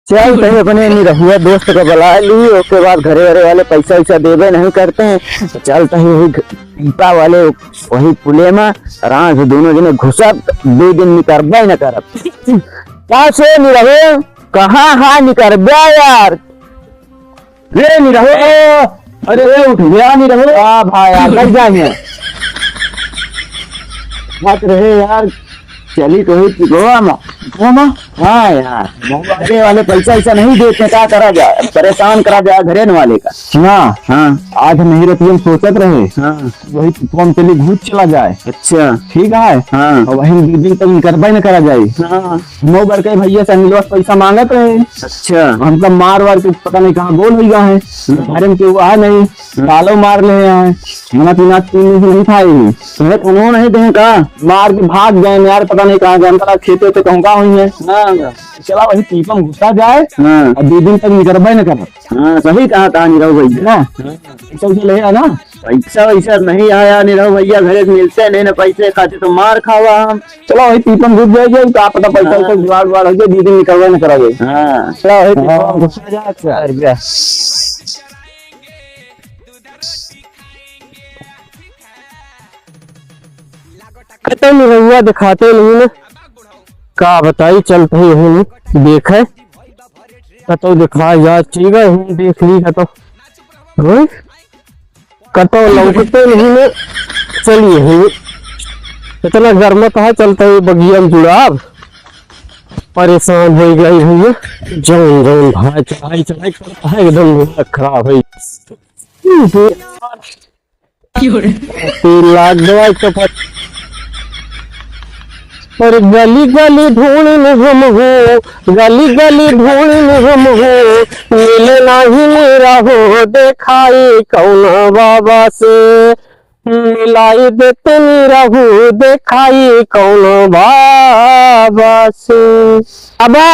चल कहीं अपने नहीं रहुआ दोस्त को बुला ली, उसके बाद घरे घरे वाले पैसा वैसा देवे नहीं करते हैं तो चलता ही वही पीपा वाले वही पुले में आराम से दोनों जने घुसब 2 दिन निकरबे न करब। क्या से नहीं रहे कहाँ हाँ निकरबे यार रे नहीं रहो। अरे उठ गया नहीं रहो। हाँ भाई यार लग जाएंगे बात रहे यार। चली तो ही गोवा में हाँ यार घरे वाले पैसा ऐसा नहीं देते, क्या करा जाए, परेशान करा जाए घरे वाले का। हाँ हाँ आज नहीं रहती हम सोचत रहे। हाँ वही कौन चली भूत चला जाए। अच्छा ठीक है। हाँ वही 2 दिन तक करवाई न करा जाए। हाँ नो बर के भैया से अनिल पैसा मांगत रहे। अच्छा हमका मार वार के पता नहीं कहाँ बोल हुई है घरे में क्यों आ नहीं तालो मार ले हैं खाना पीना 3 दिन से नहीं खाई तुम्हें खानो नहीं दे का मार के भाग गए यार पता नहीं कहाँ जानता खेते तो कहूँ हुई है। हाँ चला वही पीपम घुसा जाए। हाँ और 2 दिन तक निकरबे न कर। हाँ सही कहा था नीरव भैया पैसा ले ना पैसा वैसा नहीं आया नीरव भैया घरे मिलते नहीं ना पैसे खाते तो मार खावा हम। चलो वही पीपम घुस जाएगी क्या पता पैसा जुगाड़ जुगाड़ हो गया 2 दिन निकलबे न करोगे। हाँ चलो वही पीपम घुसा जाए। कहते नहीं भैया दिखाते नहीं ना का बताई चलते ही हूँ देखे कतो दिखा जा ठीक है हूँ देख ली कतो कतो लौटते नहीं ने चलिए हूँ इतना गर्म कहा चलता है बगिया में जुड़ाव परेशान हो गई भैया जौन जौन भाई चढ़ाई चढ़ाई करता है एकदम खराब है लाख दवाई तो पर गली गली ढूंढने हम हो गली गली ढूंढने हम हो मिले नहीं मेरा हो देखाई कौन बाबा से मिलाई देते मेरा हो देखाई कौन बाबा से। बाबा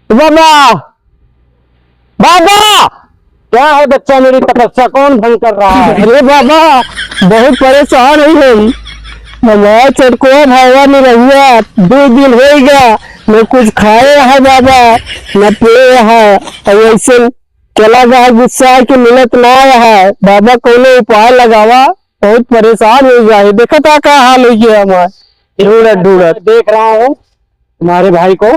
बाबा बाबा क्या है बच्चा मेरी तपस्या कौन भंग कर रहा है। अरे बाबा बहुत परेशान है हम हमारा चटको भावा नहीं रहुआ 2 दिन हो गया न कुछ खाए है बाबा न पिए है और ऐसे चला गया गुस्सा के मिलत ना है बाबा कोनो उपाय लगावा बहुत परेशान हो गया है। देखा था क्या हाल हो गया हमारा ढूंढत ढूंढत देख रहा हूँ तुम्हारे भाई को।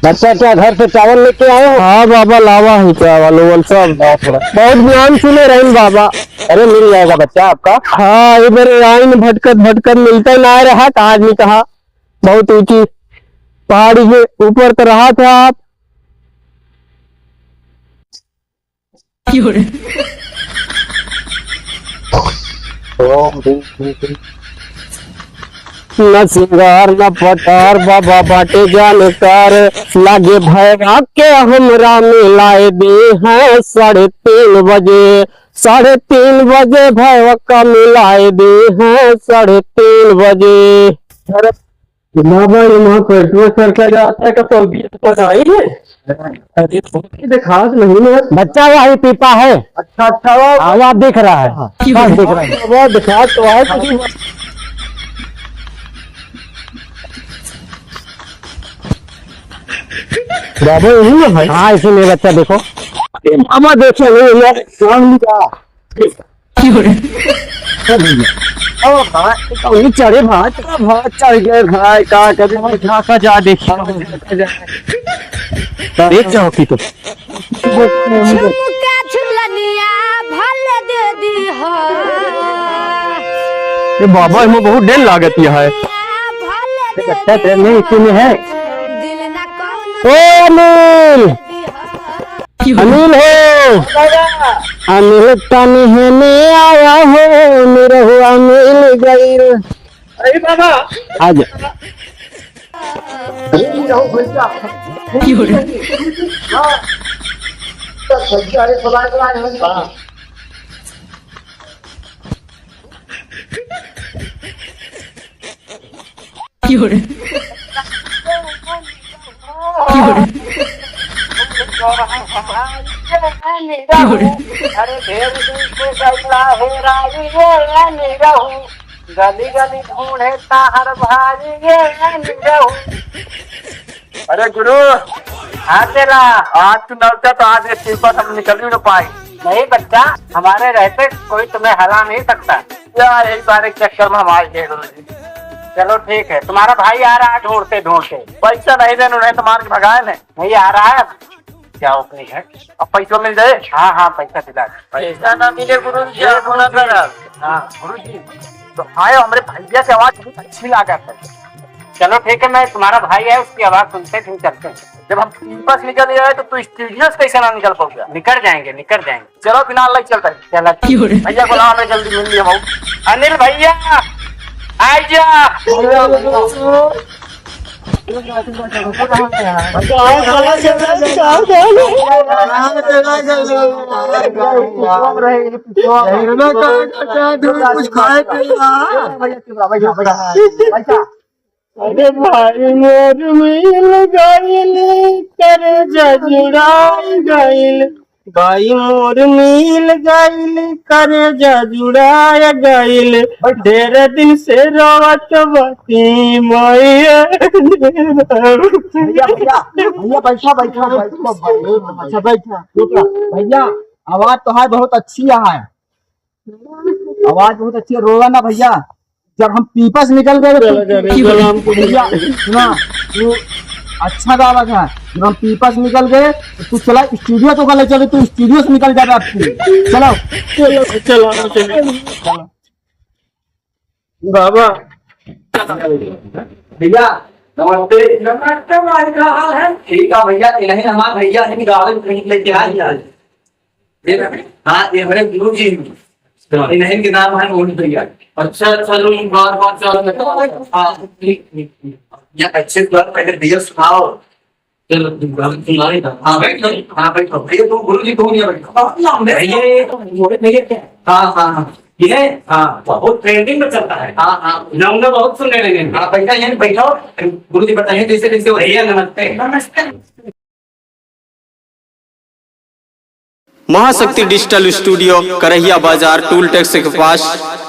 बच्चा क्या घर से चावल लेके आए हो। हाँ बाबा लावा है चावल वल सब बहुत ध्यान सुने रहे बाबा। अरे मिल जाएगा बच्चा आपका। हाँ इधर लाइन भटकत भटकत मिलता ना रहा आज नहीं कहा बहुत ऊंची पहाड़ी के ऊपर तो रहा था आप। न सिंगार न पटार बाबा बाटे जानकार लागे भैया के हमरा मिलाए दे हैं 3:30 बजे 3:30 बजे भैया का मिलाए दे हैं 3:30 बजे। बाबा पेट्रोल सरका जाता है खास नहीं बच्चा वही पीपा है। अच्छा अच्छा आवाज दिख रहा है दिख रहा है दिखा तो है बाबा यही है भाई। हाँ इसीलिए बच्चा देखो मामा देखे चढ़े भाई चढ़ गए भाई का जा देखिए देख जाओ की तो बाबा इसमें बहुत देर लागत है ट्रेन में इसी में है। ओ अनिल अनिल हो अनिल तनी है आया हो मेरा हुआ मिल गई। अरे बाबा आज गैला हेराई ये निरहू, गली गली ढूंढे ताहर भाई ये निरहू। अरे गुरु, हाँ तेरा आज तू नलता तो आज ये पेपर हम निकल ही न पाए। नहीं बच्चा, हमारे रहते कोई तुम्हें हरा नहीं सकता। यार एक बार एक चक्कर में हमारे गए गुरु जी। चलो ठीक है, तुम्हारा भाई आ रहा है ढूंढते ढूंढते। पैसा नहीं देने नहीं तो मार के भगाए ने। नहीं आ रहा है, क्या ओपनिंग है? अब पैसा मिल जाए। हाँ हाँ पैसा दिला दे। पैसा ना मिले गुरु जी गुना कर। हाँ गुरु जी तो आए, हमारे भैया से आवाज बहुत अच्छी लागत है। चलो ठीक है, मैं तुम्हारा भाई है उसकी आवाज सुनते फिर चलते हैं। जब हम कैंपस निकल जाए तो तू स्टूडियो से कैसे ना निकल पाऊंगा। निकल जाएंगे निकल जाएंगे। चलो बिना लग चलता है। चलो भैया को लाओ, हमें जल्दी मिल लिया। अनिल भैया आ जा। अरे भाई मोर मिल गइल कर जुड़ाई गइल, भाई मोर मिल गइल कर जुड़ाय गइल, ढेर दिन से रोवत बाती मैया। भैया आवाज तो है बहुत अच्छी है, आवाज बहुत अच्छी है। रोवा ना भैया, जब हम पीपा से निकल गए भैया सुना, तू अच्छा गावा था। जब हम पीपा से निकल गए तो तू चला स्टूडियो, तो गले चले तू स्टूडियो से निकल जाता। चलो चलो चलो बाबा। भैया नमस्ते। नमस्ते भाई, क्या हाल है? ठीक है भैया, नहीं हमारे भैया ने गाड़ी खरीद लेके आ दिया। हाँ ये हमारे गुरु जी इन्हीं के नाम है मोहित भैया। अच्छा चलो बार बार चलो। हाँ या अच्छे बात पहले भैया सुनाओ। चलो तुम सुनाई ना। हाँ बैठो, हाँ बैठो भैया, तुम गुरु जी को नहीं बैठो भैया। मोहित भैया हाँ हाँ हाँ ये हाँ बहुत ट्रेंडिंग में चलता है। हाँ हाँ लोग बहुत सुनने लगे। हाँ भैया यहाँ बैठो, गुरु जी बताइए कैसे कैसे। भैया नमस्ते। नमस्ते। महाशक्ति डिजिटल स्टूडियो करहिया बाजार टूल टैक्स के पास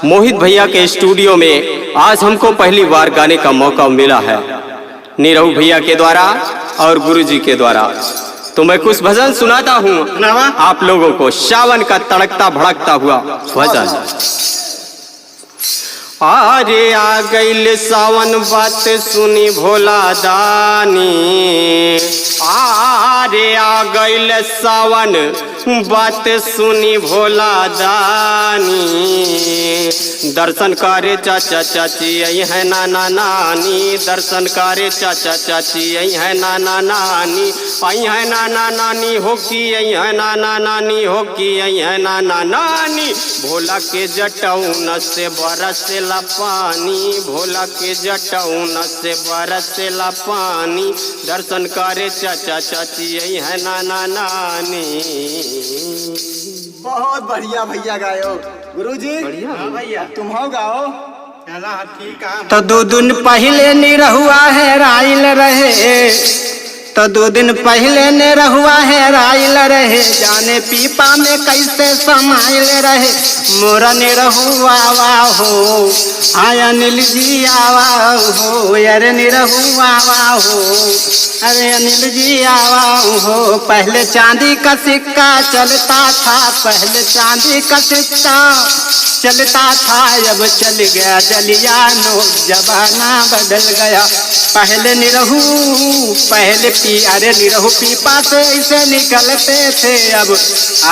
मोहित भैया के स्टूडियो में आज हमको पहली बार गाने का मौका मिला है, नीरव भैया के द्वारा और गुरुजी के द्वारा। तो मैं कुछ भजन सुनाता हूँ आप लोगों को, सावन का तड़कता भड़कता हुआ भजन। अरे आ गइल सावन बात सुनी भोला दानी, अरे आ गइल सावन बात सुनी भोला दानी, दर्शन करे चाचा चाची आई है नाना नानी, दर्शन करे चाचा चाची आई है नाना नानी, आई है नाना नानी हो की आई है नाना नानी हो की आई है नाना नानी, भोला के जटौन से बरसेला पानी, भोला के जटौन से बरसेला पानी, दर्शन करे चाचा चाची आई है नाना नानी। बहुत बढ़िया भैया गायो गुरुजी। बढ़िया भैया तुम हो गाओ। ठीक है। तो 2 दिन पहले निरहुआ है राइल रहे, तो 2 दिन पहले निरहुआ है राइल रहे, जाने पीपा में कैसे समाइल रहे, मोरा निरहुआ आवा हो, आय अनिल जी आवा हो, अरे निरहुआ आवा हो, अरे अनिल जी आवा हो। पहले चांदी का सिक्का चलता था, पहले चांदी का सिक्का चलता था, अब चल गया जलिया नोट, जमाना बदल गया। पहले निरहू पहले अरे निरहू पीपा से ऐसे निकलते थे, अब